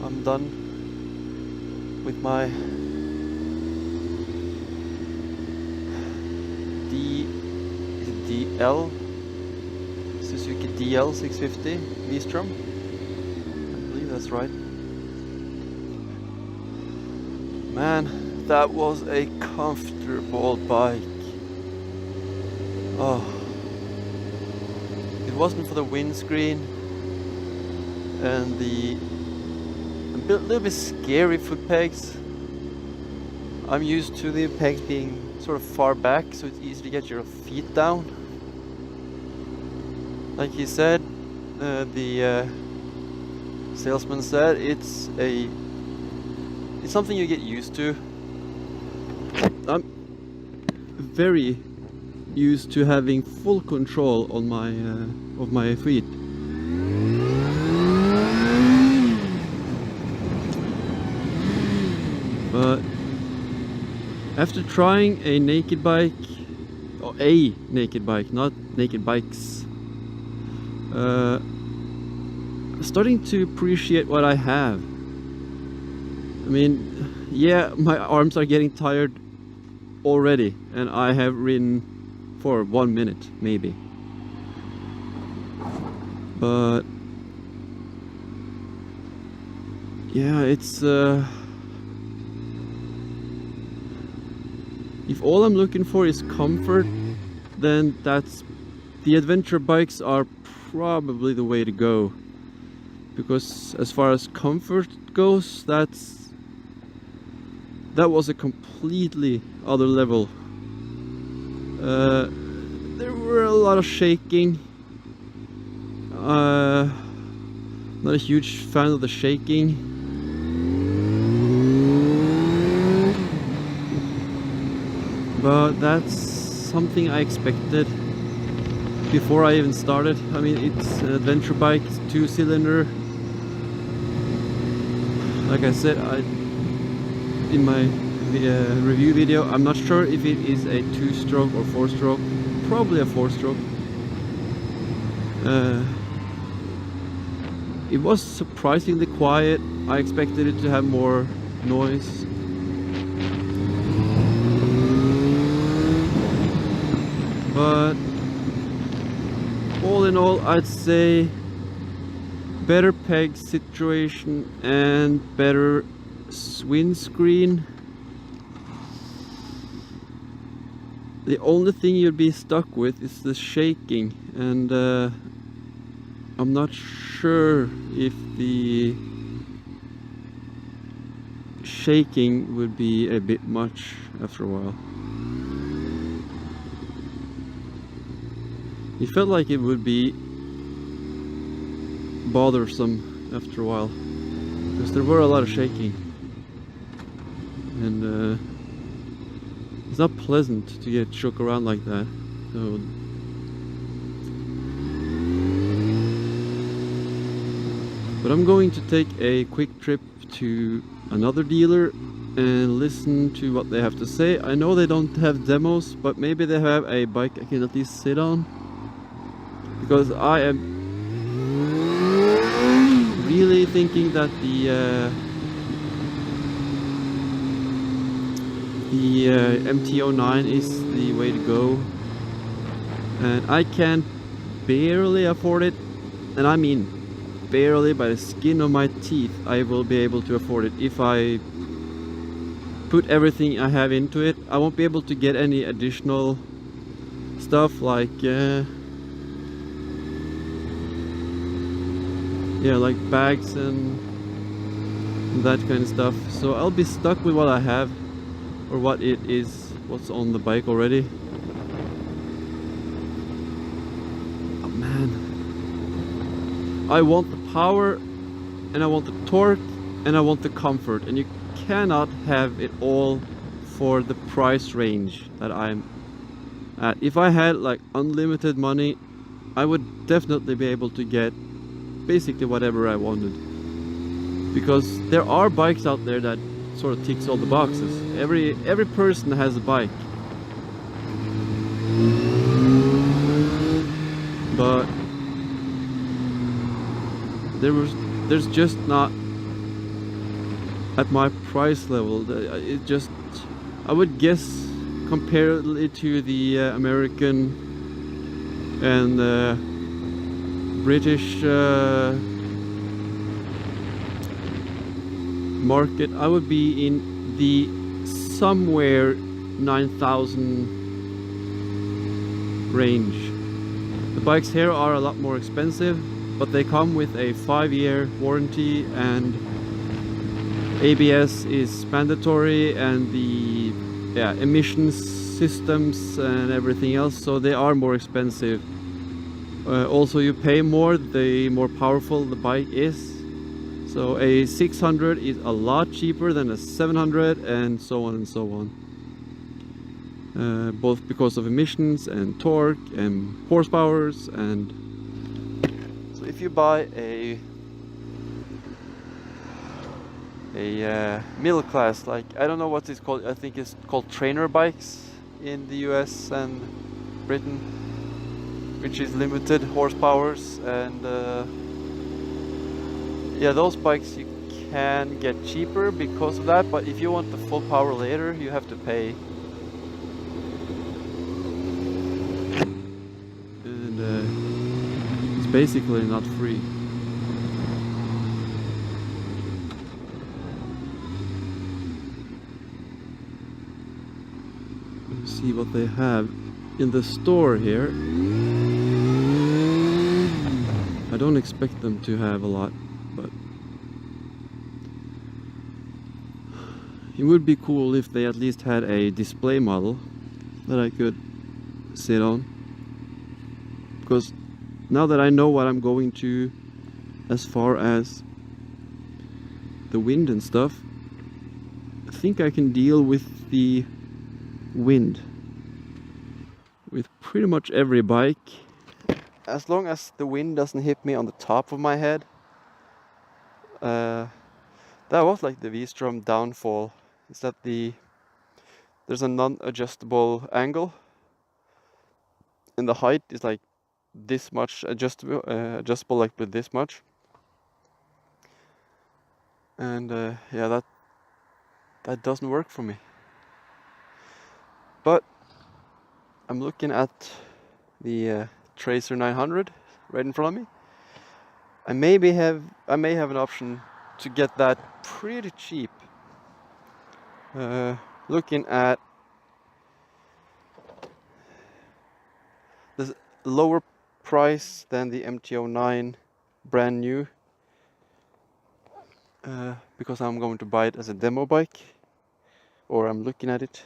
I'm done with my DL Suzuki DL 650 V-Strom. I believe that's right. Man, that was a comfortable bike. Oh, if it wasn't for the windscreen and the little bit scary foot pegs. I'm used to the pegs being sort of far back, so it's easy to get your feet down. Like he said, the salesman said, it's something you get used to. I'm very used to having full control on my of my feet. But after trying a naked bike, or a naked bike, not naked bikes, starting to appreciate what I have. I mean, yeah, my arms are getting tired already, and I have ridden for 1 minute, maybe. But yeah, it's if all I'm looking for is comfort, then the adventure bikes are probably the way to go. Because as far as comfort goes, that was a completely other level. There were a lot of shaking. Not a huge fan of the shaking. But that's something I expected before I even started. I mean, it's an adventure bike, it's 2-cylinder. Like I said, in my review video, I'm not sure if it is a 2-stroke or 4-stroke. Probably a 4-stroke. It was surprisingly quiet. I expected it to have more noise. But all in all, I'd say better peg situation and better windscreen. The only thing you'd be stuck with is the shaking, and I'm not sure if the shaking would be a bit much after a while. It felt like it would be bothersome after a while, because there were a lot of shaking, and it's not pleasant to get shook around like that. So but I'm going to take a quick trip to another dealer and listen to what they have to say. I know they don't have demos, but maybe they have a bike I can at least sit on. Because I am really thinking that the MT-09 is the way to go, and I can barely afford it, and I mean barely, by the skin of my teeth. I will be able to afford it if I put everything I have into it. I won't be able to get any additional stuff like yeah, like bags and that kind of stuff. So I'll be stuck with what I have, or what it is, what's on the bike already. Oh man, I want the power, and I want the torque, and I want the comfort, and you cannot have it all for the price range that I'm at. If I had like unlimited money, I would definitely be able to get basically whatever I wanted, because there are bikes out there that sort of ticks all the boxes. Every person has a bike, but there's just not at my price level, it just, I would guess, compare it to the American and British market, I would be in the somewhere 9,000 range. The bikes here are a lot more expensive, but they come with a 5-year warranty, and ABS is mandatory, and the emissions systems and everything else, so they are more expensive. Also, you pay more the more powerful the bike is. So a 600 is a lot cheaper than a 700, and so on and so on. Both because of emissions and torque and horsepowers. And so if you buy a middle class, like, I don't know what it's called, I think it's called trainer bikes in the US and Britain, which is limited horsepowers, and yeah, those bikes you can get cheaper because of that, but if you want the full power later, you have to pay. And it's basically not free. Let's see what they have in the store here. I don't expect them to have a lot, but it would be cool if they at least had a display model that I could sit on, because now that I know what I'm going to as far as the wind and stuff, I think I can deal with the wind with pretty much every bike, as long as the wind doesn't hit me on the top of my head. That was like the V-Strom downfall, is that there's a non-adjustable angle, and the height is like this much adjustable like with this much, and yeah, that doesn't work for me. But I'm looking at the Tracer 900 right in front of me. I may have an option to get that pretty cheap. Looking at the lower price than the MT-09 brand new, because I'm going to buy it as a demo bike, or I'm looking at it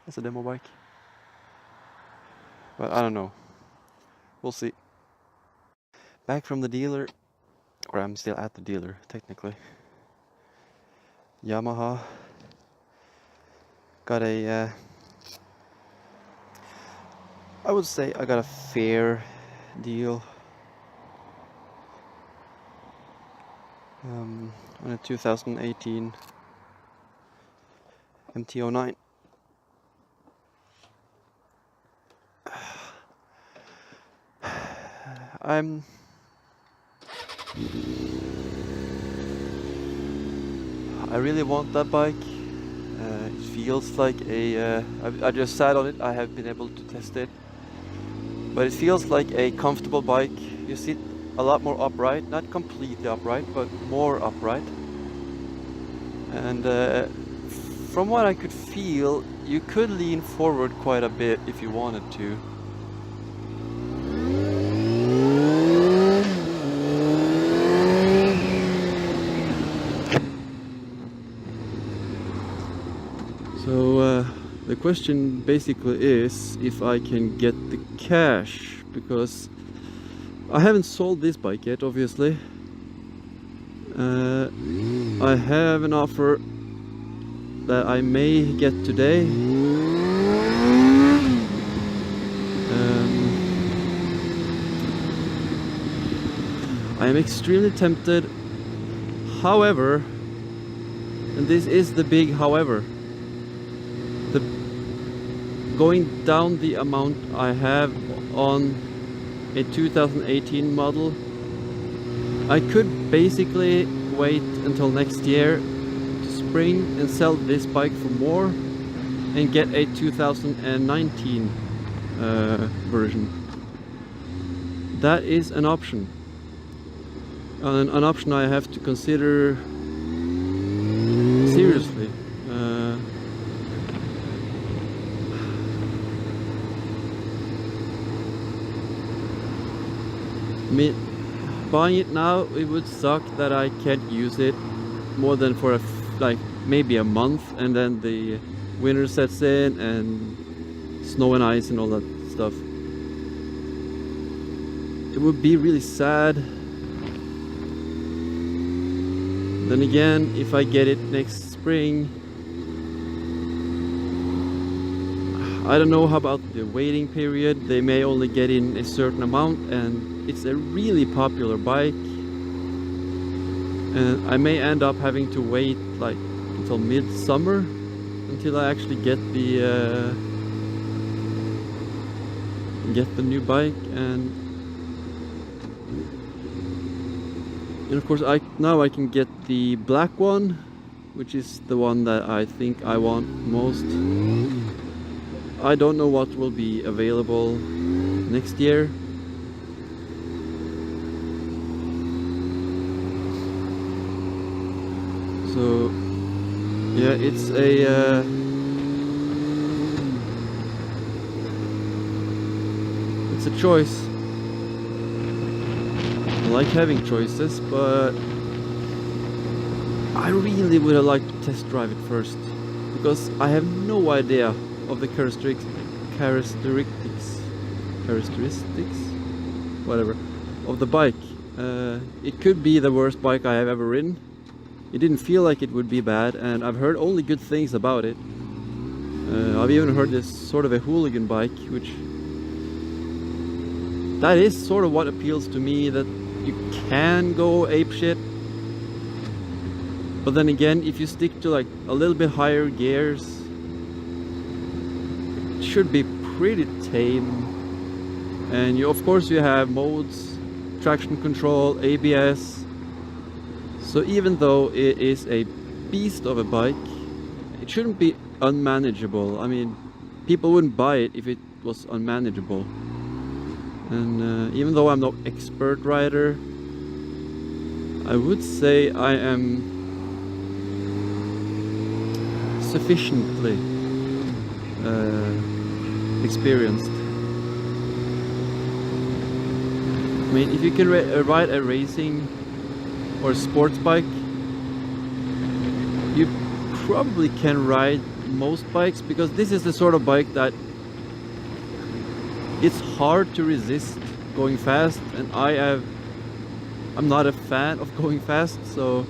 as a demo bike. But I don't know. We'll see. Back from the dealer, or I'm still at the dealer technically. Yamaha got a I would say I got a fair deal on a 2018 MT-09. I really want that bike. It feels like I just sat on it. I have been able to test it, but it feels like a comfortable bike. You sit a lot more upright, not completely upright, but more upright. And from what I could feel, you could lean forward quite a bit if you wanted to. So the question basically is if I can get the cash, because I haven't sold this bike yet, obviously. I have an offer that I may get today. I am extremely tempted. However, and this is the big however, going down the amount I have on a 2018 model, I could basically wait until next year spring and sell this bike for more and get a 2019 version. That is an option. An option I have to consider seriously. Buying it now, it would suck that I can't use it more than for like maybe a month, and then the winter sets in and snow and ice and all that stuff. It would be really sad. Then again, if I get it next spring, I don't know how about the waiting period. They may only get in a certain amount, and it's a really popular bike, and I may end up having to wait like until mid-summer until I actually get the new bike. And of course now I can get the black one, which is the one that I think I want most. I don't know what will be available next year. So yeah, it's a choice. I like having choices, but I really would have liked to test drive it first, because I have no idea of the characteristics, whatever, of the bike. It could be the worst bike I have ever ridden. It didn't feel like it would be bad, and I've heard only good things about it. I've even heard this sort of a hooligan bike, which that is sort of what appeals to me, that you can go apeshit. But then again, if you stick to like a little bit higher gears, it should be pretty tame. And of course you have modes, traction control, ABS. So even though it is a beast of a bike, it shouldn't be unmanageable. I mean, people wouldn't buy it if it was unmanageable. And even though I'm no expert rider, I would say I am sufficiently experienced. I mean, if you can ride a racing or a sports bike, you probably can ride most bikes, because this is the sort of bike that it's hard to resist going fast, and I'm not a fan of going fast, so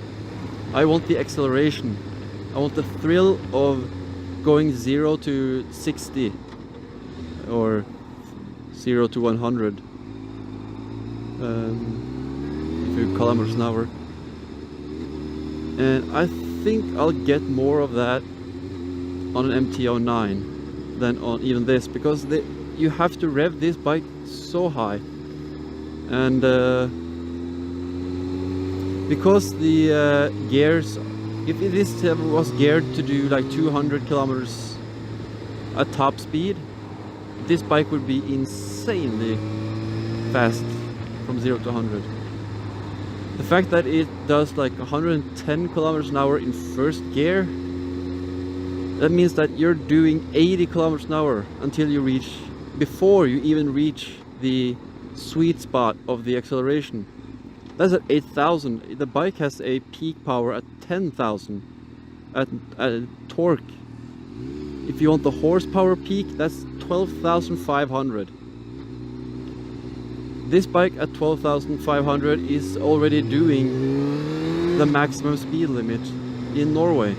I want the acceleration. I want the thrill of going 0 to 60 or 0 to 100 kilometers an hour. And I think I'll get more of that on an MT-09 than on even this, because you have to rev this bike so high, and because the gears, if this was geared to do like 200 kilometers at top speed, this bike would be insanely fast from 0 to 100. The fact that it does like 110 kilometers an hour in first gear, that means that you're doing 80 kilometers an hour until you reach, before you even reach the sweet spot of the acceleration. That's at 8,000. The bike has a peak power at 10,000 at torque. If you want the horsepower peak, that's 12,500. This bike at 12,500 is already doing the maximum speed limit in Norway.